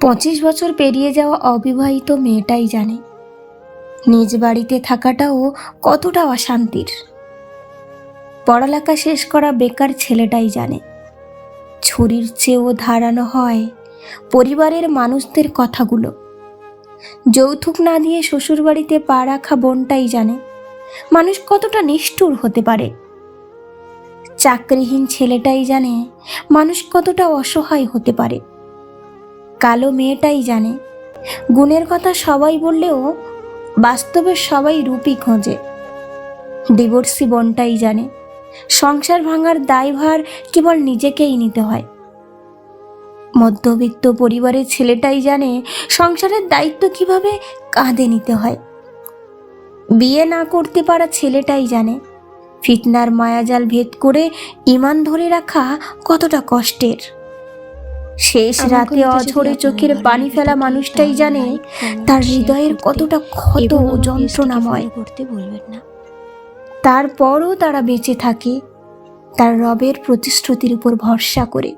25 বছর পেরিয়ে যাওয়া অবিবাহিত মেয়েটাই জানে নিজ বাড়িতে থাকাটাও কতটা অশান্তির। পড়ালেখা শেষ করা বেকার ছেলেটাই জানে ছুরির চেয়েও ধারানো হয় পরিবারের মানুষদের কথাগুলো। যৌতুক না দিয়ে শ্বশুরবাড়িতে পা রাখা বোনটাই জানে মানুষ কতটা নিষ্ঠুর হতে পারে। চাকরিহীন ছেলেটাই জানে মানুষ কতটা অসহায় হতে পারে। কালো মেয়েটাই জানে গুণের কথা সবাই বললেও বাস্তবে সবাই রূপই খোঁজে। ডিভোর্সি বোনটাই জানে সংসার ভাঙার দায়ভার কেবল নিজেকেই নিতে হয়। মধ্যবিত্ত পরিবারের ছেলেটাই জানে সংসারের দায়িত্ব কিভাবে কাঁধে নিতে হয়। বিয়ে না করতে পারা ছেলেটাই জানে ফিতনার মায়াজাল ভেদ করে ঈমান ধরে রাখা কতটা কষ্টের। শেষ রাতে অঝরে চোখের পানি ফেলা মানুষটাই জানে তার হৃদয়ের কতটা ক্ষত ও যন্ত্রণাময়। তারপরও তারা বেঁচে থাকে তার রবের প্রতিশ্রুতির উপর ভরসা করে।